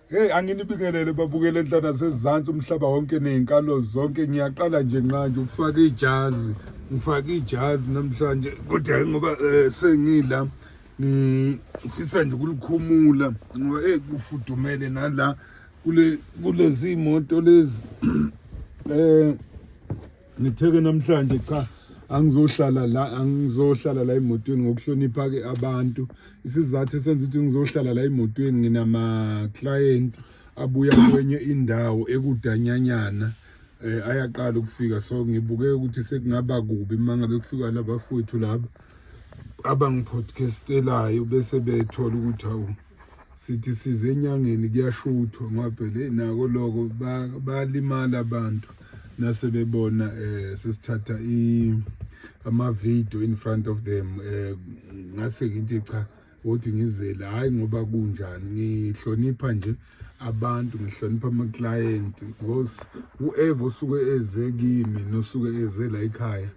Hey, anginibingelele babukele enhlana sezantsi umhlaba wonke nezinkalo zonke. Ngiyaqala nje manje ukufaka ijazi, ngifaka ijazi namhlanje kodwa ngoba sengila ngifisa nje ukulikhumula ngoba kufudumele nala kulezi imoto lezi ngitheke namhlanje cha angizohlala la emotweni ngokuhlonipha ke abantu. Isizathu esenza ukuthi ngizohlala la emotweni nginama client abuya kwenye indawo ekudanyanyana ayaqala ukufika, so ngibuke ukuthi sekungaba kubi mangabe kufika labafowethu laba abangipodcastelayo bese bethola ukuthi hawu sithi size enyangeni kuyashuthwa ngoba phela nako lokho balimala abantu nase bebona sesithatha ama-video in front of them. Ngase ngithi cha ukuthi ngizela hayi ngoba kunjani, ngihlonipha nje abantu, ngihlonipha ama-client because whoever usuke eze kimi nosuke eze la ekhaya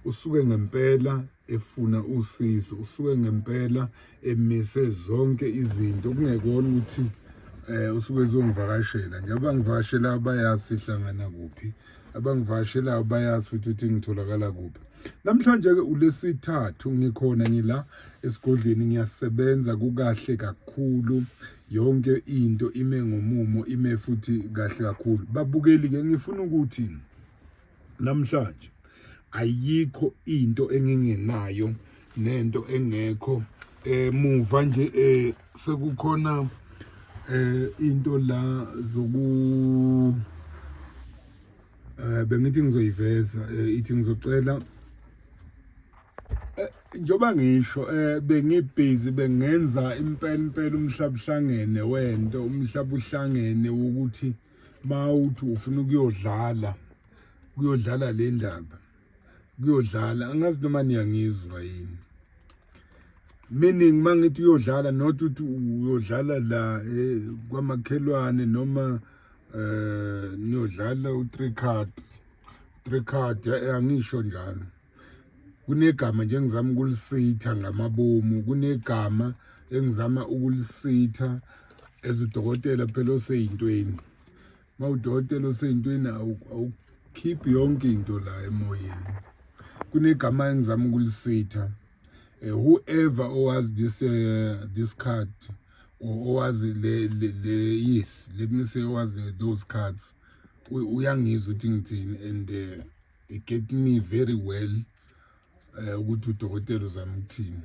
usuke ngempela efuna usizo, usuke ngempela emise zonke izinto kungekona ukuthi usuke ezongivakashela nje. Abangivakashela bayazi sihlangana kuphi, abangivakashelayo bayazi futhi ukuthi ngitholakala kuphi. Namhlanje-ke uLesithathu ngikhona ngila esigodlweni ngiyasebenza kukahle kakhulu, yonke into ime ngomumo, ime futhi kahle kakhulu. Babukeli-ke ngifuna ukuthi namhlanje ayikho into engingenayo nento engekho muva nje sekukhona into la bengithi ngizoyiveza, ithi ngizocela njoba ngisho bengibhizi bengenza impela umhlaba uhlangene wento, umhlaba uhlangene ukuthi mawuthi ufuna ukuyodlala le ndaba, kuyodlala angazi noma niyangizwa yini. Meaning mangithi uyodlala not ukuthi uyodlala la kwamakhelwane noma niyodlala u3 card angisho njalo. Kunegama nje engizama ukulisitha ngamabomu, kunegama engizama ukulisitha ezudokotela phela oseyintweni. Mawudokotela oseyintweni awukhiphi yonke into la emoyeni. Kunegama engizama ukulisitha. Whoever owazi this card or owazi yes, let me say owazi those cards uyangizwa ukuthi ngithini, and it get me very well ukuthi udokotela uzama ukuthini.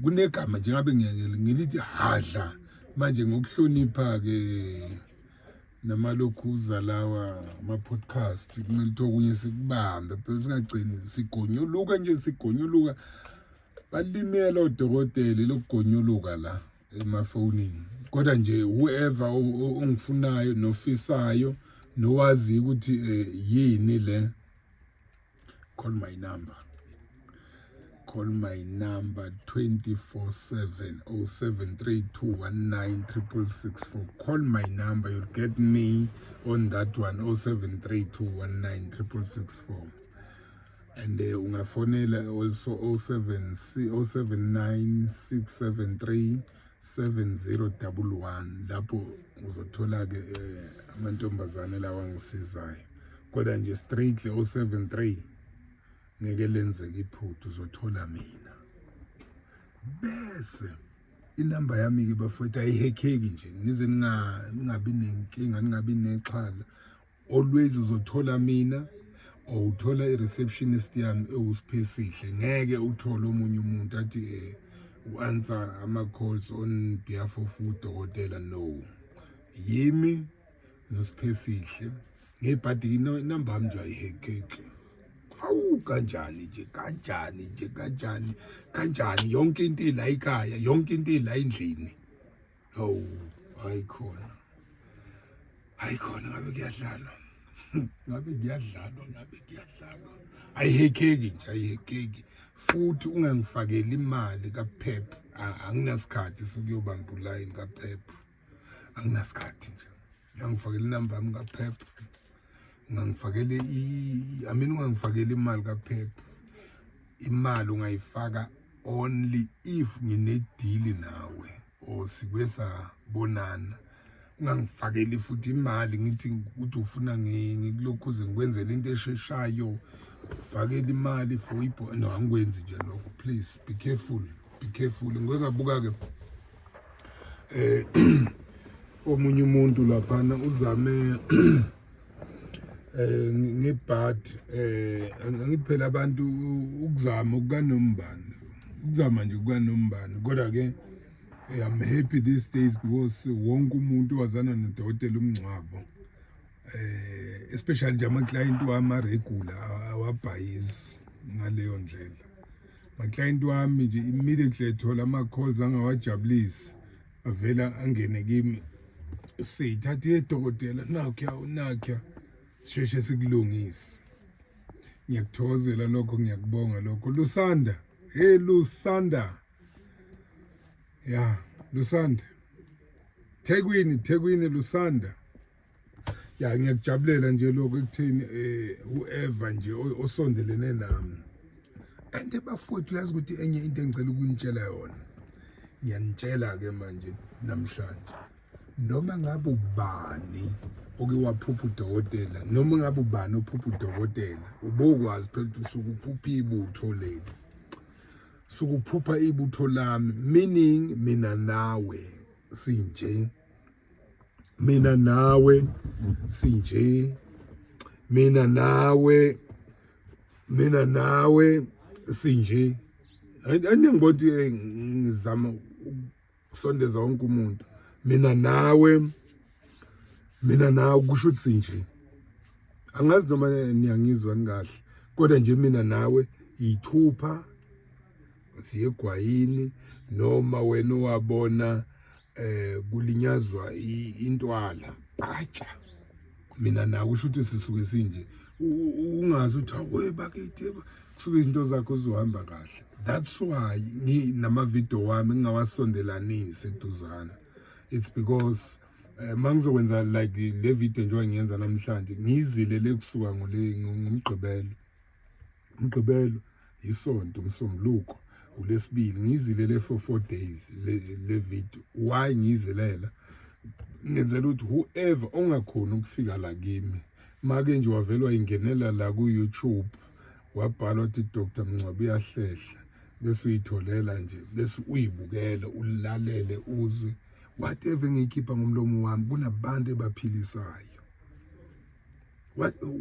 Kunegama nje ngabe ngilithi hadla manje ngokuhlonipha ke namalokhuza lawa ama-podcast kumele ukuthi okunye sikubambe phela singagcini sigonyuluka balimela odokotela lokugonyuluka la emafonini. Kodwa nje whoever ongifunayo nofisayo nowazi ukuthi yini le, call my number 24/7 0732196664. Call my number, you'll get me on that one, 0732196664. And ungafonela also 0796737011. lapho uzothola ke amantombazane lawa ngisizayo. Kodwa nje straightly 073 ngeke lenzeke iphuthu, uzothola mina. Bese inamba yami ke bafowethu ayihekheki nje, nize ningabi nenkinga, ningabi nexhala. Always uzothola mina or uthola i-receptionist yami ewusiphesihle. Ngeke uthole omunye umuntu athi u-answer ama-calls on behalf of udokotela, no. Yimi nosiphesihle ngebhadi inamba yami nje ayihekheki. Hawu kanjani yonke into ila ekhaya, yonke into ila endlini. Hawu ayikhona ngabe kuyadlalwa ayihekheki futhi ungangifakeli imali kaPep. Anginasikhathi sokuyobamba ulayini kaPep, anginasikhathi nje. Ngangifakela inamba yami kaPep, ungangifakela imali kaPep. Imali ungayifaka only if ngine deal nawe. sikwesa bonana ungangifakeli futhi imali ngithi ukuthi ufuna ngikulokhuze ngikwenzele into esheshayo ufakele imali for no angikwenzi nje lokho please be careful ngeke ngabuka ke omunye umuntu laphana uzame ngebhad ngiphela abantu ukuzama ukanombani ukuzama nje ukanombani kodwa ke I'm happy these days because wonke umuntu wazana nodokotela umngcwabo especially nje ama-client wami regular awabhayizi ngaleyo ndlela ama-client wami nje immediately ethola ama-calls angawajabulisi avela angene kimi sithathe idokotela nakya sheshe sikulungise ngiyakuthokozela lokho ngiyakubonga lokho Lusanda Lusanda ya Lusanda Thekwini Lusanda ya ngiyakujabulela nje lokho ekuthini whoever nje osondelene nami and bafowethu uyazi ukuthi enye into engicela ukunitshela yona ngiyanitshela ke manje namhlanje noma ngabe ubani oke waphupha udokotela noma ngabe ubani ophupha udokotela ubokwazi phela ukuthi usukuphupha ibutho leli sukuphupha ibutho lami meaning mina nawe sinje mina nawe sinje mina nawe sinje angibona ngizama ukusondeza wonke umuntu mina nawe kusho ukuthi sinje angazi noma niyangizwa kahle kodwa nje mina nawe ithupha siye egwayini noma wena wabona kulinyazwa intwala batsha mina nawe kusho ukuthi sisuke sinje ungazi ukuthi awe bakithi kusuke izinto zakho zizohamba kahle that's why nginamavideo wami ngingawasondelanisi eduzana it's because mangizokwenza like le video njengoba ngiyenza namhlanje ngizile lekusuka ngomgqibelo isonto umsombuluko uLesibili ngizile for 4 days le video why ngizilela ngenzela ukuthi whoever ongakhona ukufika la kimi make nje wavelwa ingenela la ku YouTube wabhala ukuthi Dr. Mncwabi uyahlehla bese uyitholela nje bese uyibukela ulalele uzwe whatever ngikhipha ngomlomo wami kunabantu ebaphilisayo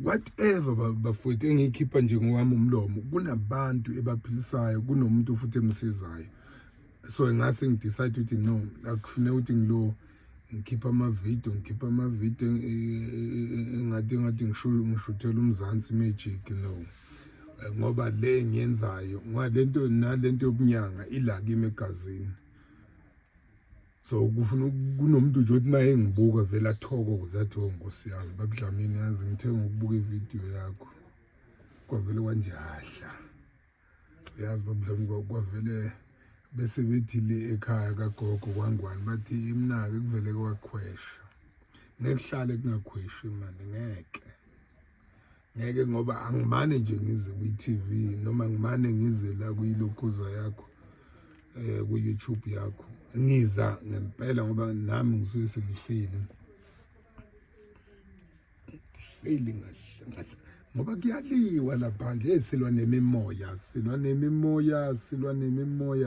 whatever bafowethu engikhipha nje ngowami umlomo kunabantu ebaphilisayo kunomuntu futhi emsizayo so ngase ngidecide ukuthi no akufanele ukuthi ngikhipha amavideo engathi ngishuthela umzansi magic no ngoba le ngiyenzayo ngalento nalento yobunyanga ila kimi egazini so kufuna kunomuntu nje uthi maye ngibuka vela athokoza athi Nkosi yami babudlamini yazi ngithenga ukubuka ivideo yakho kwavele kanjahla yazi babudlamini kwavele bese bethi le ekhaya kagogo kwangwani bathi imnake kuvele kwakhwesha nekuhlale kungakhweshi manje ngeke ngoba angimane nje ngize ku-TV noma ngimane ngize la kuyilokhuza yakho ku YouTube yakho ngiza ngempela ngoba nami ngisuke sengihleli ngahle ngoba kuyaliwa laphandle silwa nemimoya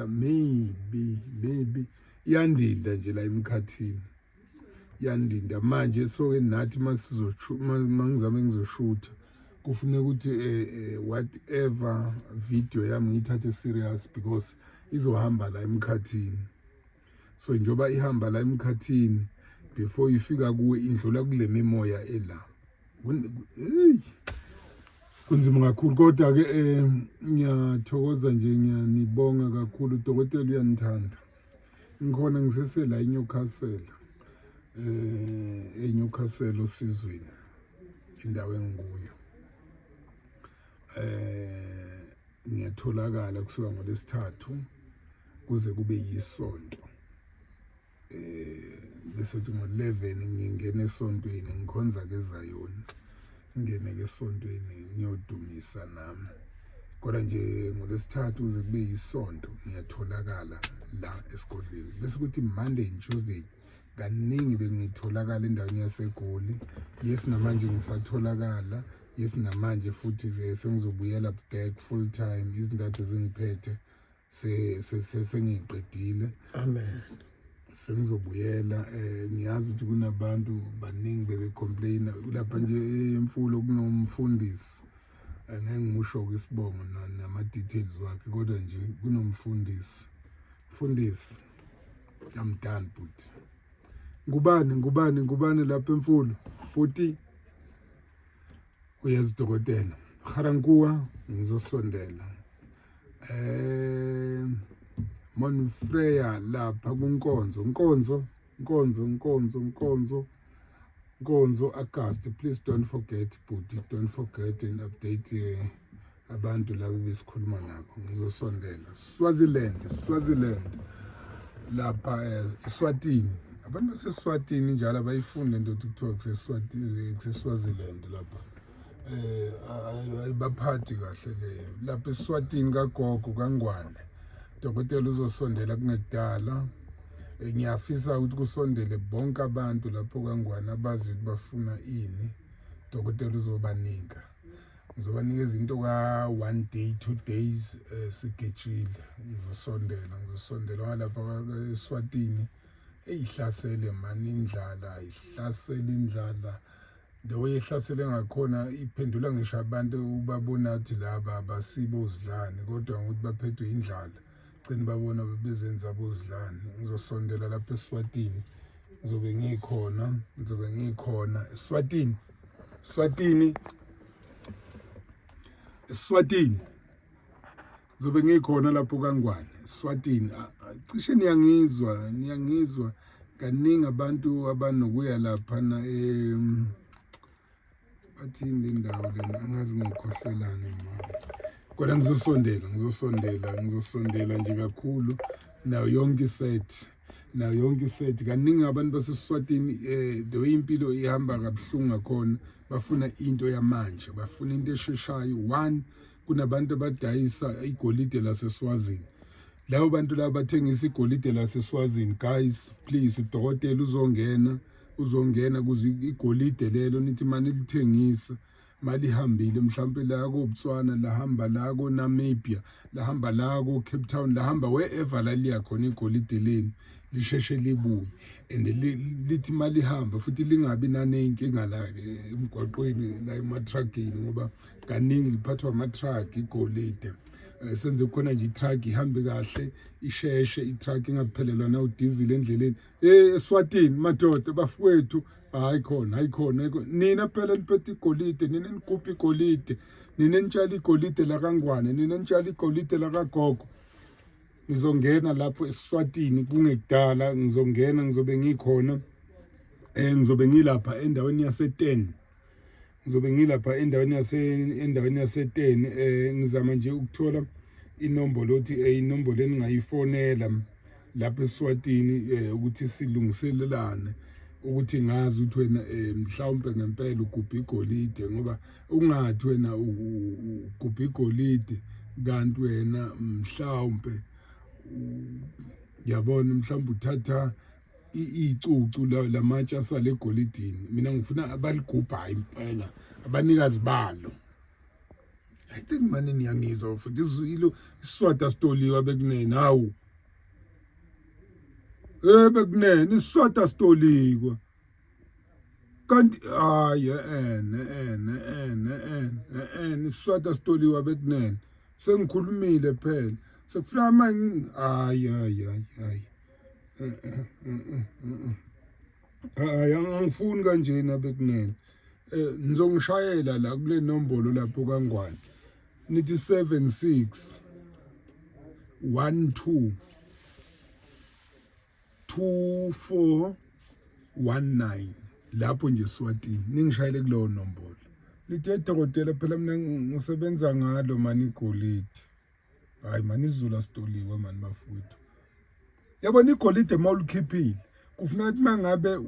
maybe yandinda nje la emkhathini yandinda manje so nathi mangizame ngizoshutha kufuneka ukuthi whatever video yami ngiyithathe serious because izohamba la emkhathini so njoba ihamba la emkhathini before ifika kuwe indlula kule mimoya ela kunzima kakhulu kodwa ke ngiyathokoza nje ngiyanibonga kakhulu udokotela uyanithanda ngikhona ngisesela eNewcastle osizweni indawo engikuyo ngiyatholakala kusuka ngoLesithathu kuze kube yisonto bese ngo-11 ngingena esontweni ngikhonza ke eZayoni ngene ke esontweni ngiyodumisa nami kodwa nje ngoLesithathu kuze kube yisonto ngiyatholakala la esigodlweni bese kuthi Monday and Tuesday kaningi bengitholakala endaweni yaseGoli. Yes namanje ngisatholakala. Yes namanje futhi sengizobuyela back full time. Izinto ezingiphethe sengiqedile. Amen. Sengizobuyela ngiyazi ukuthi kunabantu baningi bebecomplain lapha nje emfulo kunomfundisi angeke ngimusho isibongo nama details wakhe kodwa nje kunomfundisi I'm done but ngubani lapha emfulo futhi uyazi dokotela Garankuwa ngizosondela Monfreya lapha Nkonzo August. Please don't forget Buti, don't forget and update abantu laba besikhuluma nabo ngizosondela Swaziland lapha eSwatini. Abantu baseSwatini njalo abayifunde into kuthiwa kuseSwaziland lapha ayibaphathi kahle leyo lapha eSwatini kagogo kaNgwane. Dokotela uzosondela kungekudala. Ngiyafisa ukuthi kusondele bonke abantu lapho kaNgwane abazi ukuthi bafuna ini. Dokotela uzobanika. Ngizobanikeza into ka 1 day 2 days sigejile. Ngizosondela ngalapha eSwatini. Eyihlasele mani indlala, ihlasela. The way ihlasele ngakhona iphendula ngisho abantu ubabona ukuthi laba abasibo uzidlane kodwa ukuthi baphethwe indlala. Cini babona bezenza abozidlane. Ngizosondela lapha eSwatini. Ngizobe ngikhona eSwatini. Ngizobe ngikhona lapho kaNgwane eSwatini. Cishe niyangizwa kaningi abantu abanokuya lapha na bathini indawo lena angazi ngikhohlelana mama. Kodwa ngizosondela nje kakhulu nayo yonke iset kaningi abantu baseSwatini the way impilo ihamba kabuhlungu ngakhona bafuna into yamanje, bafuna into esheshayo. One, kunabantu abadayisa igolide laseSwazini. Labo bantu laba bathengisa igolide laseSwazini, guys please udokotela uzongena kuze igolide lelo nithi manje lithengisa mali hambile mhlambe la koBotswana lahamba la ko Namibia lahamba la ko Cape Town lahamba wherever la liya khona igolide leni lisheshe libuye and lithi mali hamba futhi lingabi nanenkinga la emgwaqweni la ematruckini ngoba kaningi liphathwa amatruck igolide. Senze khona nje itruck ihambe kahle isheshe itruck ingaphelelwa na udizili endleleni. eSwatini madoda bafowethu hayi khona nina phela niphethe igolide, nina nigubha igolide, nina nitshali igolide la kaNgwane, nina nitshali igolide la kaGogo. Ngizongena lapho eSwatini kungekudala ngizobe ngikhona ngizobe ngilapha endaweni yase10. endaweni yase10 ngizama nje ukuthola inombolo inombolo engingayifonela lapha eSwatini ukuthi silungiselelane ukuthi ngazi ukuthi wena mhlawumbe ngempela ugubha igolide ngoba ungathi wena ugubha igolide kanti wena mhlawumbe yabona mhlawumbe uthatha icucu lamatshe asale egolidini. Mina ngifuna abaligubha impela abanikazi balo. I think manje niyangizwa futhi isiswada sitoliwa bekunene hawu bekunene isiswada sitoliwa kanti hayi isiswada sitoliwa bekunene sengikhulumile phela sekufuna manje hayi angifuni kanjena bekunene. Ngizongishayela la kule nombolo lapho kaNgwane nithi 76 12 2419 lapho nje eSwatini ningishayele kulowo nombolo lithe dokotela phela mina ngisebenza ngalo mani igolide. Hayi mani izulu asitoliwe mani bafowethu. Yabona igolide mawulikhiphile kufuneka ukuthi mangabe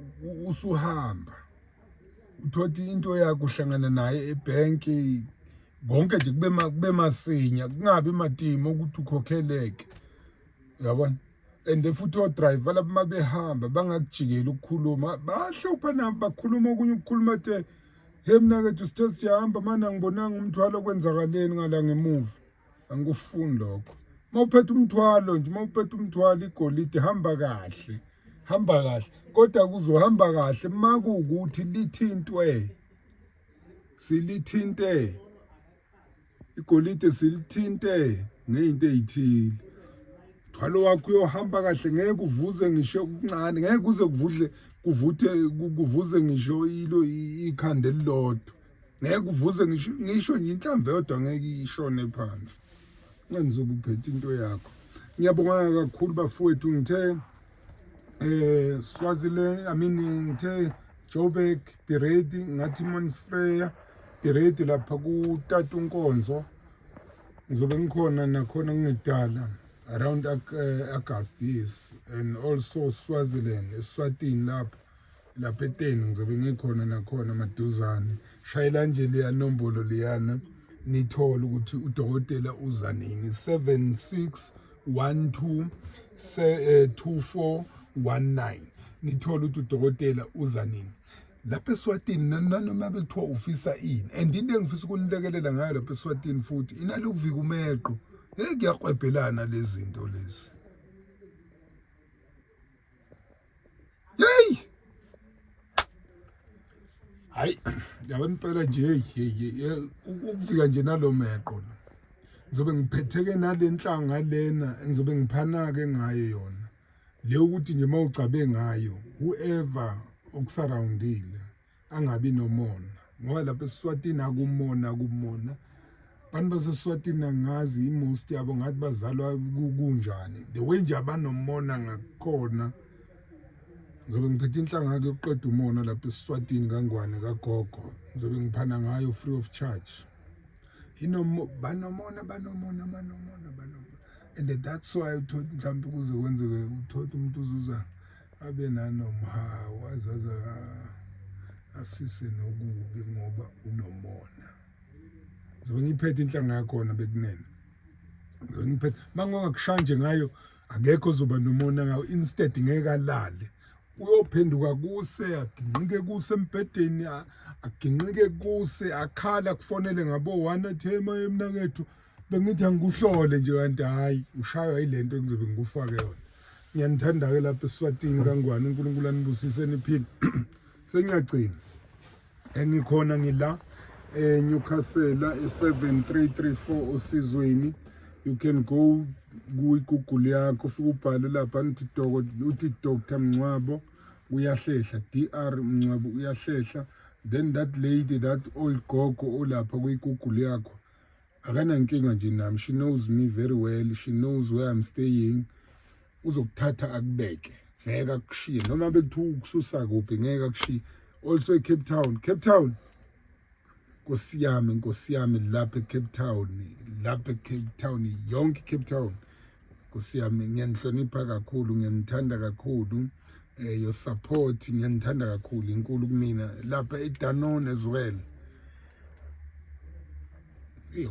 usuhamba uthothi into yakho uhlangana naye ebanki konke nje kube masinya kungabi matimo ukuthi ukhokheleke. Yabona and futhi odriver laba mabehamba bangakujikeli ukukhuluma bahlupha nabo bakhuluma okunye ukukhuluma te he mina kethu sithe siyahamba manje ngibonanga umthwalo kwenzakaleni ngala ngemuva angikufuni lokho mawuphethe umthwalo nje mawuphethe umthwalo igolide hamba kahle kodwa kuzohamba kahle makuukuthi lithintwe silithinte igolide silithinte ngezinto ezithile thwalo wakho uyohamba kahle ngeke uvuze ngisho ukuncane ngeke kuze kuvuze ngisho ikhanda elilodwa ngeke uvuze ngisho nje inhlamvu yodwa ngeke ishone phansi ngenzobe uphethe into yakho ngiyabonga kakhulu bafowethu ngithe Swaziland ngithe Joburg Biredi ngathi Monfreya Biredi lapha ku Tata Nkonzo ngizobe ngikhona nakhona ngidala around August, yes, and also Swaziland, Eswatini lapha eTeni ngizobe ngikhona nakhona maduzane. Shayela nje leya nombolo leyana nithola ukuthi udokotela uza nini 7612 2419 nithola ukuthi udokotela uza nini lapha eSwatini nanoma bekuthiwa ufisa ini and into engifisa ukunilekelela ngayo lapha eSwatini futhi inalokuvika umeqo kuyakwebhelana lezi zinto lezi hey hayi yabona impela nje ukuvika nje nalo meqo ngizobe ngiphetheke nalenhlanga lena ngizobe ngiphanake ngayo yona le ukuthi nje mawucabe ngayo whoever okusurroundile angabi nomona ngoba lapha eSwatini akumona abantu baseSwatini angazi imost yabo ngathi bazalwa kunjani the way nje abanomona ngakhona ngizobe ngiphethe inhlanga yakhe yokuqeda umona lapha eSwatini kangwane kagogo ngizobe ngiphana ngayo free of charge banomona and that's why uthothe mhlawumbe kuze kwenzeke uthothe umuntu uzuza abe nanomhawu azaza afise nokubi ngoba unomona ngizobe ngiphethe inhlanga yakhona bekunene ngizobe ngiphethe mangongakushanje ngayo akekho ozoba nomona ngayo instead ngeke alale uyophenduka kuse aginqike kuse embhedeni aginqike kuse akhala kufonele ngabo 1 athi hey maye mina kethu bengithi angikuhlole nje kanti hayi ushaywa yilento engizobe ngikufake yona ngiyanithanda ke lapha eSwatini kangwane uNkulunkulu anibusise niphile sengiyagcina engikhona ngila Newcastle e7334 osizweni you can go ku-Google yakho ufike ubhale lapha uthi Dr. Mncwabo uyahlehla DR Mncwabo uyahlehla then that lady that old gogo olapha ku-Google yakho akanankinga nje nami she knows me very well she knows where I'm staying uzokuthatha akubeke ngeke akushiye noma bekuthiwa ukususa kuphi ngeke akushiye also eCape Town Nkosi yami lapha eCape Town yonke Cape Town Nkosi yami ngiyanihlonipha kakhulu ngiyanithanda kakhulu your support ngiyanithanda kakhulu inkulu kumina lapha eDanone as well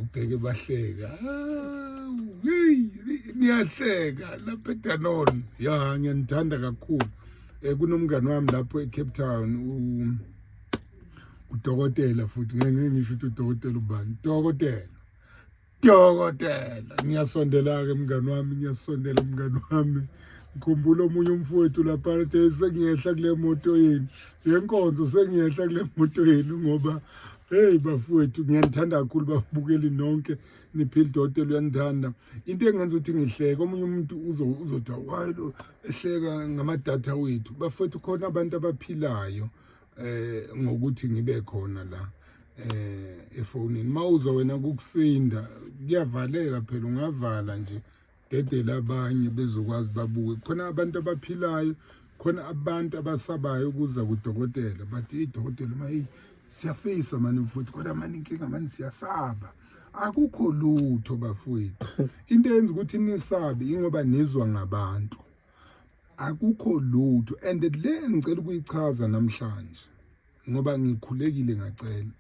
ubheke bahleka niyahleka lapha eDanone ya ngiyanithanda kakhulu kunomngane wami lapho eCape Town udokotela futhi ngeke ngisho ukuthi udokotela ubani dokotela ngiyasondela ke mngane wami ngikhumbula omunye umfowethu lapha ethi sengiyehla kule moto yenu yenkonzo sengiyehla kule moto yenu ngoba hey bafowethu ngiyanithanda kakhulu babukeli nonke niphile dokotela uyanithanda into engenza ukuthi ngihleke omunye umuntu uzothi why lo ehleka ngamadatha wethu bafowethu khona abantu abaphilayo ngokuthi ngibe khona la efonini mawuza wena kukusinda kuyavaleka phela ungavala nje dedela abanye bezokwazi babuke khona abantu abaphilayo khona abantu abasabayo ukuza kudokotela bathi idokotela mayi siyafisa manje mfowethu kodwa manje inkinga manje siyasaba akukho lutho bafowethu into yenza ukuthi nisabe ingoba nizwa ngabantu akukho lutho and le ngicela ukuyichaza namhlanje ngoba ngikhulekile ngacela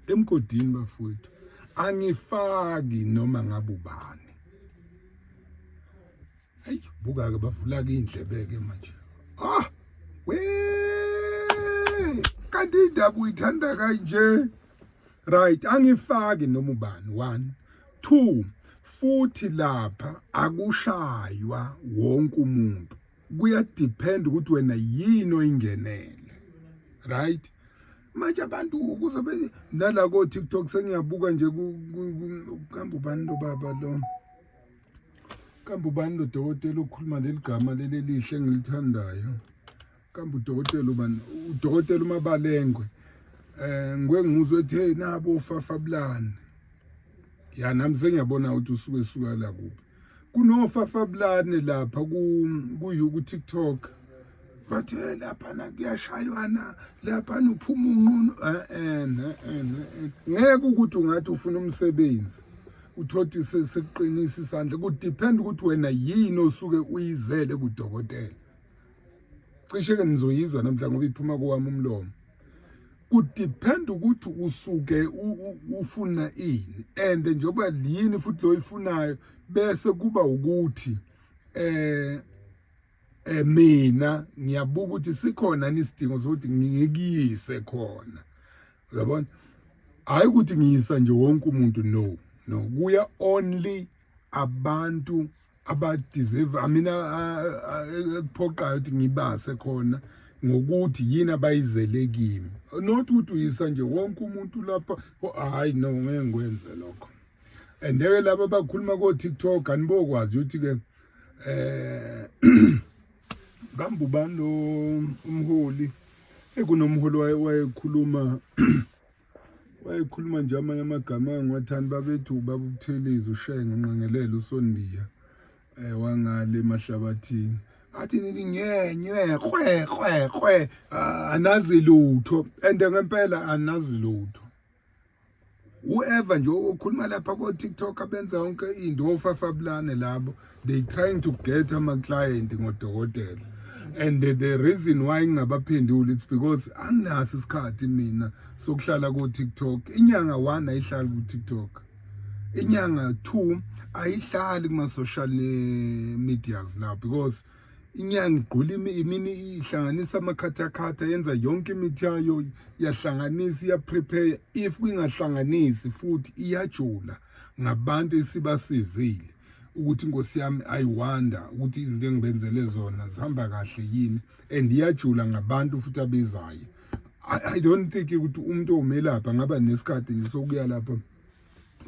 emgodini bafowethu angifaki noma ngabe ubani hayi buka ke bavula ke indlebe ke manje we kanti indaba uyithanda kanje. Right, angifaki noma ubani 1 2 futhi lapha akushaywa wonke umuntu, kuyadepend ukuthi wena yini oyingenele. Right, manje abantu kuzobe nala ko TikTok sengiyabuka nje kuhamba ubani lo baba lo, kambe ubani lo dokotela okhuluma leligama lelihle engilithandayo, kambe udokotela ubani, udokotela uMabalengwe. Ngikuzwe ethi hey nabo ufafabulani ya nami sengiyabona ukuthi usuka la kuphi. Kunofafabulani lapha ku TikTok bathi lapha na kuyashaywana, lapha uphuma unqunu ngeke ukuthi ungathi ufuna umsebenzi uthothi sekuqinisa isandla. Ku depend ukuthi wena yini osuke uyizele kudokotela. Cishe ke nizoyizwa namhla ngoba iphuma kwami umlomo. Ku depend ukuthi usuke ufuna ini and njoba yini futhi lo ifunayo bese kuba ukuthi mina ngiyabuka ukuthi sikhona isidingo sokuthi ngikuyise khona, uyabona, hayi ukuthi ngiyisa nje wonke umuntu. No, kuya only abantu abadeserve, kuphoqayo ukuthi ngibase khona ngokuthi yini abayizele kimi, not ukuthi uyisa nje wonke umuntu lapha. Hayi no, ngeke ngikwenze lokho. And ke laba abakhuluma ko TikTok anibokwazi ukuthi ke kambe ubani lo umholi ekunomholi wayekhuluma nje amanye amagama angiwathanda, babethu babutheliza uShenge Nqengelelo uSondiya wangale Mahlabathini, athi nye krwe anazi lutho, and ngempela anazi lutho. Whoever nje okhuluma lapha ko TikTok abenza yonke into ofafabulane labo, they trying to get ama client ngodokotela. And the reason why ngingabaphenduli it's because anginaso isikhathi mina sokuhlala ko TikTok. Inyanga 1 ayihlali ku TikTok, inyanga 2 ayihlali kuma social medias la, because inyanga igqula imini ihlanganisa amakhathakhatha, yenza yonke imithi yayo, yahlanganisa, iya prepare. If kungahlanganisi futhi iyajula ngabantu esibasizile ukuthi inkosi yami ayiwanda ukuthi izinto engibenzele zona zihamba kahle yini, and iyajula ngabantu futhi abezayo. I don't think ukuthi umuntu omelapha ngaba nesikhathi nje sokuya lapha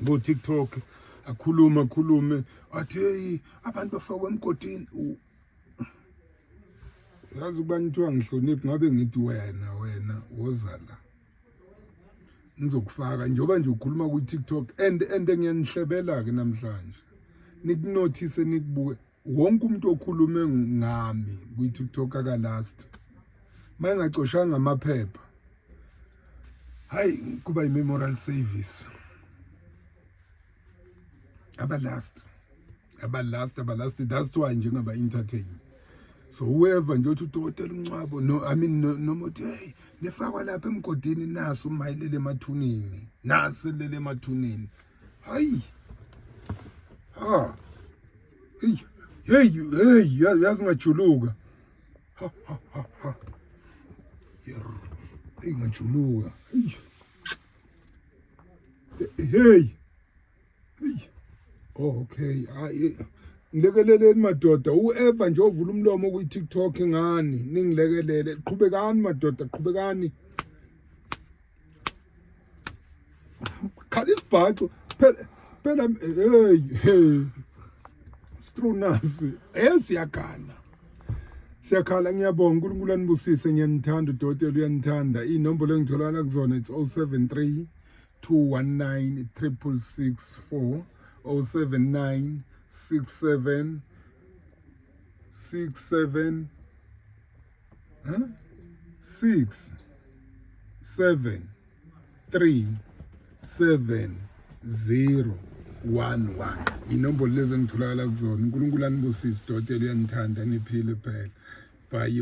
ngo TikTok akhulume athi hey abantu bafakwe emgodini. Yazi ubani kuthiwa ngihloniphi, ngabe ngithi wena woza la ngizokufaka njoba nje ukhuluma ku TikTok. And ngiyanihlebela ke namhlanje nikunotice nikubuke wonke umuntu okhulume ngami ku TikTok aka last mayengacoshanga amaphepha, hayi kuba i-memorial service. aba last that's why njengaba entertain. So whoever nje uthi udokotela uNcwabo noma uthi hey nifakwa lapha emgodini naso umayilele emathunini, naselele emathunini, hayi hey yazi ngajuluka, hey ngajuluka, hey okay. Nilekeleleni madoda, whoever nje ovula umlomo ku TikTok ngani ningilekelele. Qhubekani madoda, qhubekani. Khala isibhaxo phela hey Strunasi siyakhala ngiyabonga. uNkulunkulu anibusise, ngiyanithanda udokotela uyanithanda. Inombolo engitholana kuzona it's 073 219 664 079 67 6 7 3 7 0 1 1. Inombolo lezi engitholakala kuzona. uNkulunkulu anibusise udokotela uyanithanda, niphile phela. Bye.